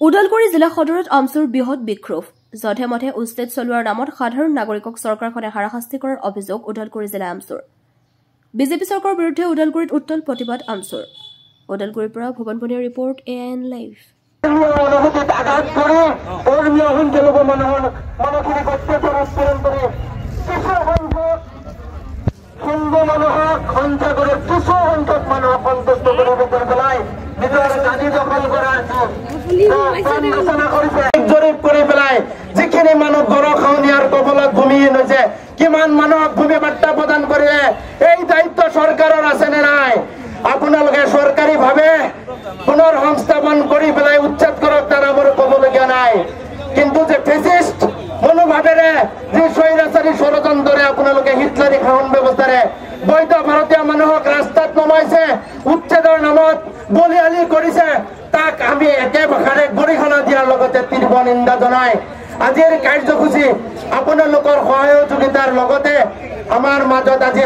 ওদালগুৰি জিলা সদৰত আমচুৰ বৃহৎ বিক্ষোভ যধে মধে উচ্ছেদ চলোৱাৰ নামত সাধাৰণ নাগৰিকক চৰকাৰখনে হাৰাশাস্তি কৰাৰ অভিযোগ ওদালগুৰি জিলা আমচুৰ বিজেপি চৰকাৰৰ বিৰুদ্ধে ওদালগুৰিত উত্তল প্ৰতিবাদ আমচুৰ ওদালগুৰিৰ পৰা ভুৱন বনিয়াৰ ৰিপৰ্ট AN লাইভ জরিপ করে পেলায় যেখানে মানব ঘর খাওয়ানিয়ার কবলত ভূমিহীন হয়েছে কিমান মানব ভূমি বার্তা প্রদান করে এই দায়িত্ব সরকারের আছে না নাই আপোনালোকে সরকারি ভাবে পুনর্সংস্থাপন করে পেলায় উচ্ছেদ করক তার আমার কবলগীয়া নাই কিন্তু যে ফেসিস্ট মনোভাবেৰে যে স্বৈৰাচাৰী ষড়যন্ত্ৰে আপোনালোকে হিটলাৰী শাসন ব্যৱস্থাৰে বৈধ ভাৰতীয় মানুহক ৰাস্তাত নমাইছে উচ্ছেদৰ নামত বলিয়ালি কৰিছে তাক আমি একে ভাষাৰে গৰিহণা দিয়াৰ লগতে তীব্ৰ নিন্দা জনাই আজিৰ কাৰ্যসূচী আপোনালোকৰ সহযোগিতাৰ লগতে আমাৰ মাজত আজি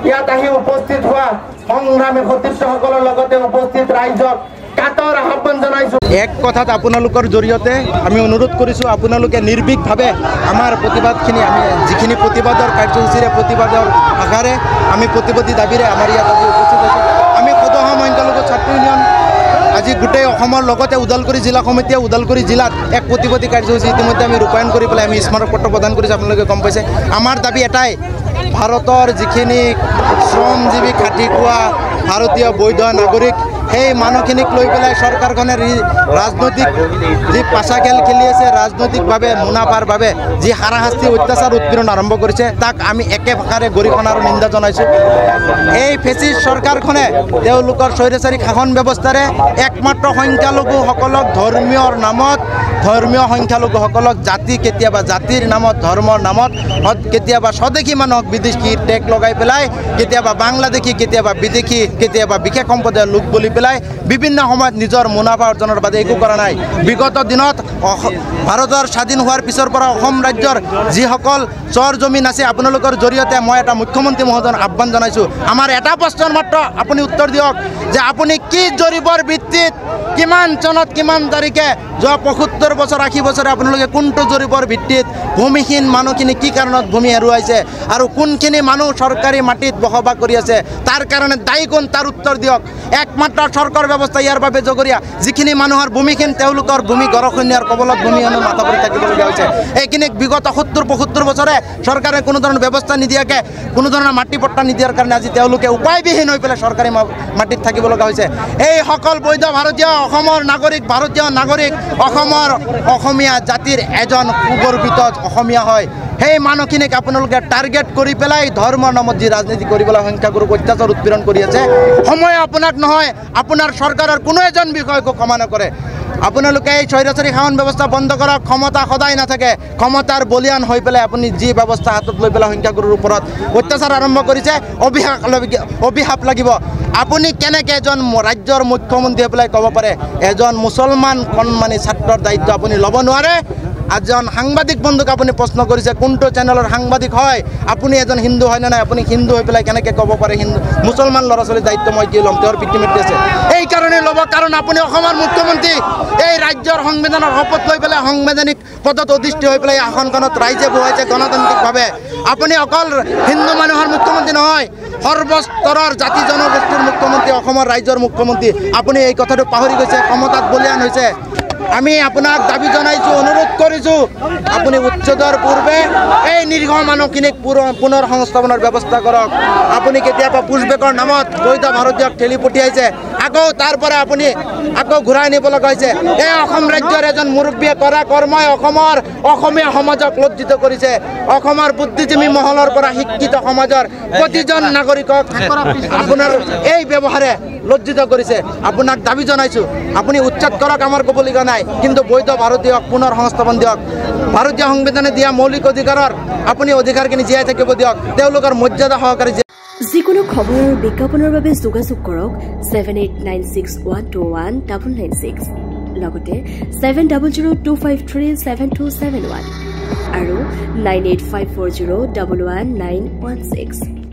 ইয়াত আহি উপস্থিত হোৱা সংগ্ৰামী সতীৰ্থসকলৰ লগতে উপস্থিত ৰাইজক কাতৰ আহ্বান জনাইছো এক কথাত আপোনালোকৰ জৰিয়তে আমি অনুৰোধ কৰিছোঁ আপোনালোকে নিৰ্ভীকভাৱে আমাৰ প্ৰতিবাদখিনি আমি যিখিনি প্ৰতিবাদৰ কাৰ্যসূচীৰে প্ৰতিবাদৰ আশাৰে আমি প্ৰতিবাদী দাবীৰে আমাৰ ইয়াত আজি উপস্থিত হৈছোঁ আমি সদৌ সংখ্যালঘু ছাত্ৰ ইউনিয়ন আজি গোটেই অসমৰ লগতে ওদালগুৰি জিলা সমিতিয়ে ওদালগুৰি জিলাত এক প্ৰতিবাদী কাৰ্যসূচী ইতিমধ্যে আমি ৰূপায়ণ কৰি পেলাই আমি স্মাৰকপত্ৰ প্ৰদান কৰিছোঁ আপোনালোকে গম পাইছে আমাৰ দাবী এটাই ভাৰতৰ যিখিনি শ্ৰমজীৱী খাটি খোৱা ভাৰতীয় বৈধ নাগৰিক সেই মানুহখিনিক লৈ পেলাই চৰকাৰখনে ৰাজনৈতিক যি পাছা খেল খেলি আছে ৰাজনৈতিকভাৱে মুনাফাৰ বাবে যি হাৰাশাস্তি অত্যাচাৰ উৎপীড়ন আৰম্ভ কৰিছে তাক আমি একে ভাষাৰে গৰিহণা আৰু নিন্দা জনাইছোঁ এই ফেচিষ্ট চৰকাৰখনে তেওঁলোকৰ স্বৈৰাচাৰী শাসন ব্যৱস্থাৰে একমাত্ৰ সংখ্যালঘুসকলক ধৰ্মীয়ৰ নামত ধৰ্মীয় সংখ্যালঘুসকলক জাতি কেতিয়াবা জাতিৰ নামত ধৰ্মৰ নামত কেতিয়াবা স্বদেশী মানুহক বিদেশী টেগ লগাই পেলাই কেতিয়াবা বাংলাদেশী কেতিয়াবা বিদেশী কেতিয়াবা বিশেষ সম্প্ৰদায়ৰ লোক বুলি পেলাই বিভিন্ন সময়ত নিজৰ মুনাফা অৰ্জনৰ বাবে একো কৰা নাই বিগত দিনত ভাৰতৰ স্বাধীন হোৱাৰ পিছৰ পৰা অসম ৰাজ্যৰ যিসকল চৰ জমিন আছে আপোনালোকৰ জৰিয়তে মই এটা মুখ্যমন্ত্ৰী মহোদয়ৰ আহ্বান জনাইছোঁ আমাৰ এটা প্ৰশ্নৰ মাত্ৰ আপুনি উত্তৰ দিয়ক যে আপুনি কি জৰীপৰ ভিত্তিত কিমান চনত কিমান তাৰিখে যোৱা ৭৫ বছৰ ৮০ বছৰে আপোনালোকে কোনটো জৰীপৰ ভিত্তিত ভূমিহীন মানুহখিনি কি কাৰণত ভূমি হেৰুৱাইছে আৰু কোনখিনি মানুহ চৰকাৰী মাটিত বসবাস কৰি আছে তাৰ কাৰণে দায়ী কোন তাৰ উত্তৰ দিয়ক একমাত্ৰ চৰকাৰ ব্যৱস্থা ইয়াৰ বাবে জগৰীয়া যিখিনি মানুহৰ ভূমিহীন তেওঁলোকৰ ভূমি গৰখনীয়াৰ কবলত ভূমিহীনৰ মাথা পৰি থাকিবলগীয়া হৈছে এইখিনিক বিগত ৭০-৭৫ বছৰে চৰকাৰে কোনো ধৰণৰ ব্যৱস্থা নিদিয়াকৈ কোনো ধৰণৰ মাটি পট্টা নিদিয়াৰ কাৰণে আজি তেওঁলোকে উপায়বিহীন হৈ পেলাই চৰকাৰী মাটিত থাকিব লগা হৈছে এই সকল বৈধ ভাৰতীয় অসমৰ নাগৰিক ভাৰতীয় নাগৰিক অসমৰ অসমীয়া জাতিৰ এজন সুগৰ্বিত অসমীয়া হয় সেই মানুহখিনিক আপোনালোকে টাৰ্গেট কৰি পেলাই ধৰ্মৰ নামত যি ৰাজনীতি কৰিবলৈ সংখ্যাগুৰুক অত্যাচাৰ উৎপীড়ন কৰি আছে সময় আপোনাক নহয় আপোনাৰ চৰকাৰৰ কোনো এজন বিষয়কো ক্ষমা নকৰে আপোনালোকে এই স্বৈৰাচাৰী শাসন ব্যৱস্থা বন্ধ কৰক ক্ষমতা সদায় নাথাকে ক্ষমতাৰ বলিয়ান হৈ পেলাই আপুনি যি ব্যৱস্থা হাতত লৈ পেলাই সংখ্যাগুৰুৰ ওপৰত অত্যাচাৰ আৰম্ভ কৰিছে অভিশাপ লাগিব আপুনি কেনেকৈ এজন ৰাজ্যৰ মুখ্যমন্ত্ৰী হৈ পেলাই ক'ব পাৰে এজন মুছলমান কণমানি ছাত্ৰৰ দায়িত্ব আপুনি ল'ব নোৱাৰে এজন সাংবাদিক বন্ধুক আপুনি প্ৰশ্ন কৰিছে কোনটো চেনেলৰ সাংবাদিক হয় আপুনি এজন হিন্দু হয় নে নাই আপুনি হিন্দু হৈ পেলাই কেনেকৈ ক'ব পাৰে হিন্দু মুছলমান ল'ৰা ছোৱালীৰ দায়িত্ব মই কি ল'ম তেওঁৰ পিতৃ মাতৃ আছে এই কাৰণে ল'ব কাৰণ আপুনি অসমৰ মুখ্যমন্ত্ৰী এই ৰাজ্যৰ সংবিধানৰ শপত লৈ পেলাই সাংবিধানিক পদত অধিষ্ঠিত হৈ পেলাই আসনখনত ৰাইজে বহাইছে গণতান্ত্ৰিকভাৱে আপুনি অকল হিন্দু মানুহৰ মুখ্যমন্ত্ৰী নহয় সৰ্বস্তৰৰ জাতি জনগোষ্ঠীৰ মুখ্যমন্ত্ৰী অসমৰ ৰাজ্যৰ মুখ্যমন্ত্ৰী আপুনি এই কথাটো পাহৰি গৈছে ক্ষমতাত বলিয়ান হৈছে আমি আপোনাক দাবী জনাইছোঁ অনুৰোধ কৰিছোঁ আপুনি উচ্ছেদৰ পূৰ্বে এই নিৰীহ মানুহখিনিক পুনৰ সংস্থাপনৰ ব্যৱস্থা কৰক আপুনি কেতিয়াবা পুছবেকৰ নামত বৈধ ভাৰতীয়ক ঠেলি পঠিয়াইছে আকৌ তাৰ পৰা আপুনি আকৌ ঘূৰাই নিব লগা হৈছে এই অসম ৰাজ্যৰ এজন মুৰব্বীয়ে কৰা কৰ্মই অসমীয়া সমাজক লজ্জিত কৰিছে অসমৰ বুদ্ধিজীৱী মহলৰ পৰা শিক্ষিত সমাজৰ প্ৰতিজন নাগৰিকক আপোনাৰ এই ব্যৱহাৰে লজ্জিত কৰিছে আপোনাক দাবী জনাইছোঁ আপুনি উচ্ছেদ কৰক আমাৰ ক'বলগীয়া নাই কিন্তু বৈধ ভাৰতীয়ক পুনৰ সংস্থাপন দিয়ক ভাৰতীয় সংবিধানে দিয়া মৌলিক অধিকাৰৰ আপুনি অধিকাৰখিনি জীয়াই থাকিব দিয়ক তেওঁলোকৰ মৰ্যাদা সহকাৰে যিকোনো খবৰ আৰু বিজ্ঞাপনৰ বাবে যোগাযোগ কৰক 7896121996 লগতে 7002537271 আৰু 9854011916